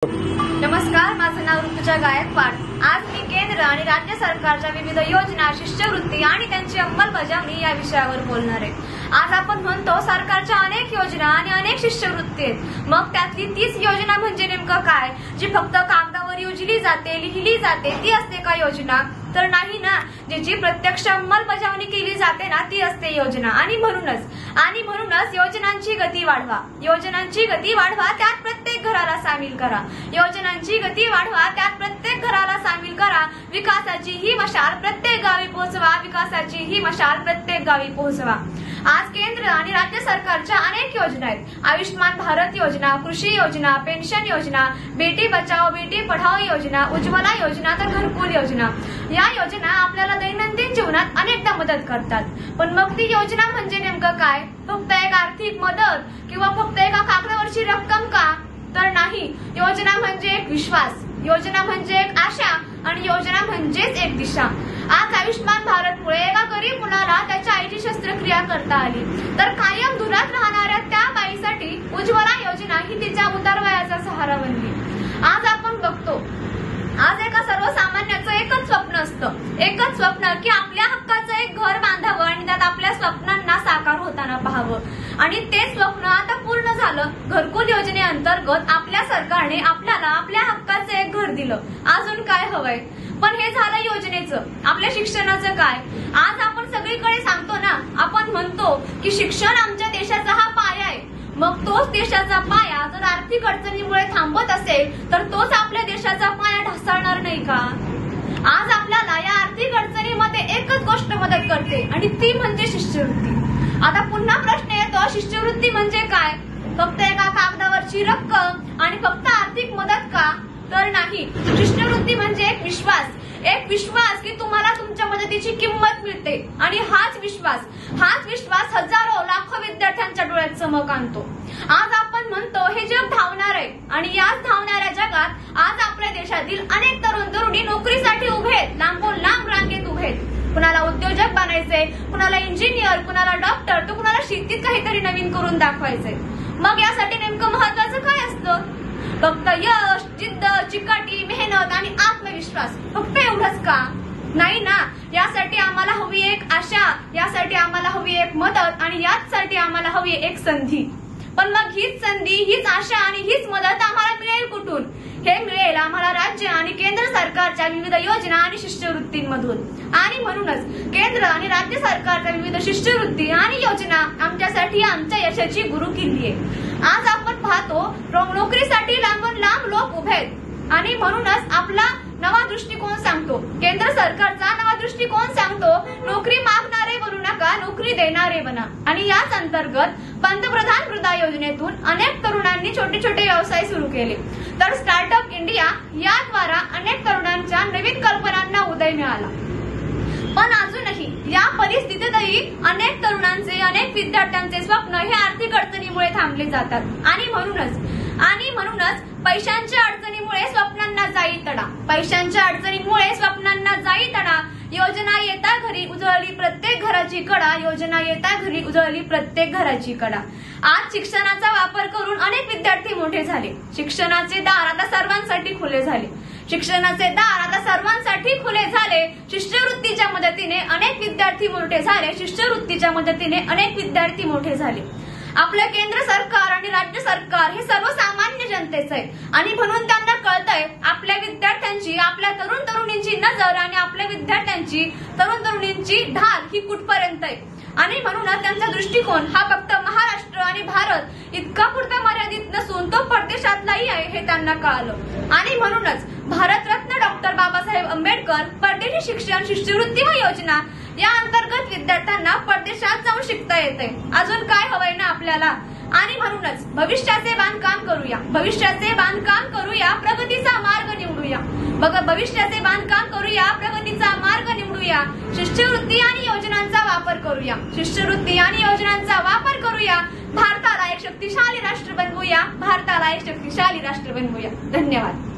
नमस्कार, माझं नाव ऋतुजा गायकवाड। आज मी केंद्र आणि राज्य सरकारच्या विविध योजना, शिष्यवृत्ती आणि त्यांची अंमलबजावणी या विषयावर बोलणार आहे। आज आपण म्हणतो सरकारच्या अनेक योजना आणि अनेक शिष्यवृत्ती आहेत, मग त्यातली तीच योजना म्हणजे नेमकं काय, जी फक्त कागदावर योजली जाते, लिहिली जाते, ती असते का योजना? तर नाही ना, जी प्रत्यक्ष अंमलबजावणी केली जाते ना, ती असते योजना। आणि म्हणूनच योजनांची गती वाढवा, योजनांची गती वाढवा, त्यात प्रत्येक घराला सामील करा, योजनांची गती वाढवा, त्यात प्रत्येक घराला सामील करा। विकासाची ही मशाल प्रत्येक गावी पोहोचवा, विकासाची ही मशाल प्रत्येक गावी पोहोचवा। आज केंद्र आणि राज्य सरकारच्या अनेक योजना आहेत। आयुष्मान भारत योजना, कृषी योजना, पेन्शन योजना, बेटी बचाओ बेटी पढाओ योजना, उज्ज्वला योजना, तर घरकुल योजना। या योजना आपल्याला दैनंदिन जीवनात अनेकदा मदत करतात, पण मग ती योजना म्हणजे नेमकं काय? फक्त एक आर्थिक मदत किंवा फक्त एका कागदावरची रक्कम का? तर नाही, योजना म्हणजे एक विश्वास, योजना म्हणजे एक आशा आणि योजना म्हणजेच एक दिशा। आज आयुष्मान भारतमुळे एका गरीब मुलाला त्याच्या आईची शस्त्रक्रिया करता आली, तर कायम दुरात राहणाऱ्या त्या बाईसाठी उज्ज्वला योजना ही तिच्या उदरवयाचा सहारा बनली। आज आपण बघतो, आज एका सर्वसामान्याचं एकच स्वप्न असतं, एकच स्वप्न की आपल्या हक्काचं एक घर बांधावं आणि त्यात आपल्या स्वप्नांना साकार होताना पाहावं। आणि ते स्वप्न आता पूर्ण झालं। घरकुल योजनेअंतर्गत आपल्या सरकारने आपल्याला आपल्या हक्काचं एक घर दिलं। अजून काय हवंय? पण हे झालं योजनेचं। आपल्या शिक्षणाचं काय? आज आपण सगळीकडे सांगतो ना, आपण म्हणतो की शिक्षण आमच्या देशाचा हा पाया आहे। मग तोच देशाचा पाया जर आर्थिक अडचणीमुळे थांबत असेल, तर तोच आपल्या देशाचा पाया ढासळणार नाही का? आज आपल्याला या आर्थिक अडचणीमध्ये एकच गोष्ट मदत करते आणि ती म्हणजे शिष्यवृत्ती। आता पुन्हा प्रश्न येतो, शिष्यवृत्ती म्हणजे काय? फक्त एका कागदावरची रक्कम आणि फक्त आर्थिक मदत का? तर नाही, शिष्यवृत्ती म्हणजे एक विश्वास की तुम्हाला तुमच्या मदतीची किंमत मिळते। आणि हाच विश्वास हजारो लाखो विद्यार्थ्यांच्या डोळ्यात चमक आणतो। आज आपण म्हणतो हे जग धावणार आहे आणि याच धावणाऱ्या जगात आज आपल्या देशातील अनेक तरुण तरुणी नोकरीसाठी उभे आहेत, लांबून लांब रांगेत उभे आहेत। कुणाला उद्योजक बनायचंय, कुणाला इंजिनियर, कुणाला डॉक्टर, तर कुणाला शेतीत काहीतरी नवीन करून दाखवायचंय। मग यासाठी नेमकं महत्वाचं काय असतं? फक्त यश, जिद्द, चिकाटी, मेहनत आणि आत्मविश्वास, फक्त एवढंच का? नाही ना, यासाठी आम्हाला हवी एक आशा, यासाठी आम्हाला हवी एक मदत आणि यासाठी आम्हाला हवी एक संधी। पण मग हीच संधी, हीच आशा आणि हीच मदत आम्हाला मिळेल कुठून? हे मिळेल आम्हाला राज्य आणि केंद्र सरकारच्या विविध योजना आणि शिष्यवृत्तींमधून। आणि म्हणूनच केंद्र आणि राज्य सरकारच्या विविध शिष्यवृत्ती आणि योजना आमच्यासाठी आमच्या यशाची गुरुकिल्ली आहे। आज आपण पाहतो नोकरीसाठी लांबून लांब लोक उभे आहेत आणि म्हणूनच आपला नवा दृष्टिकोन सांगतो, केंद्र सरकारचा नवा दृष्टिकोन सांगतो, नोकरी मागणारे बनू नका, नोकरी देणारे बना। आणि याच अंतर्गत पंतप्रधान मृदा योजनेतून अनेक तरुणांनी छोटे छोटे व्यवसाय सुरू केले, तर स्टार्टअप इंडिया याद्वारा अनेक तरुणांच्या नवीन कल्पनांना उदय मिळाला। पण अजूनही या परिस्थितीतही अनेक तरुणांचे, अनेक विद्यार्थ्यांचे स्वप्न हे आर्थिक अडचणीमुळे थांबले जातात। आणि म्हणूनच पैशांच्या अडचणीमुळे स्वप्नांना जाई तडा, पैशांच्या अडचणीमुळे स्वप्नांना जाई तडा। योजना येता घरी उजळली प्रत्येक घराची कडा, योजना येता घरी उजळली प्रत्येक घराची कडा। आज शिक्षणाचा वापर करून अनेक विद्यार्थी मोठे झाले, शिक्षणाचे दार आता सर्वांसाठी खुले झाले, शिक्षणाचे दार आता सर्वांसाठी खुले झाले। शिष्यवृत्तीच्या मदतीने अनेक विद्यार्थी मोठे झाले, शिष्यवृत्तीच्या मदतीने अनेक विद्यार्थी मोठे झाले। आपलं केंद्र सरकार आणि राज्य सरकार हे सर्वसामान्य जनतेचं आहे आणि म्हणून त्यांना कळतंय आपल्या विद्यार्थ्यांची, आपल्या तरुण तरुणींची नजर आणि आपल्या विद्यार्थ्यांची, तरुण तरुणींची ढाल ही कुठपर्यंत आहे। आणि म्हणूनच त्यांचा दृष्टिकोन हा फक्त महाराष्ट्र आणि भारत इतका पुरता मर्यादित नसून तो परदेशातलाही आहे हे त्यांना कळालं। आणि म्हणूनच भारतरत्न डॉक्टर बाबासाहेब आंबेडकर परदेशी शिक्षण शिष्यवृत्ती व योजना या अंतर्गत विद्यार्थ्यांना परदेशात जाऊन शिकता येते। अजून काय हवंय ना आपल्याला? आणि म्हणूनच भविष्याचे बांधकाम करूया, भविष्याचे बांधकाम करूया, प्रगतीचा मार्ग निवडूया। भविष्याचे बांधकाम करूया, प्रगतीचा मार्ग निवडूया। शिष्यवृत्ती आणि योजनांचा वापर करूया, शिष्यवृत्ती आणि योजनांचा वापर करूया। भारताला एक शक्तिशाली राष्ट्र बनवूया, भारताला एक शक्तिशाली राष्ट्र बनवूया। धन्यवाद।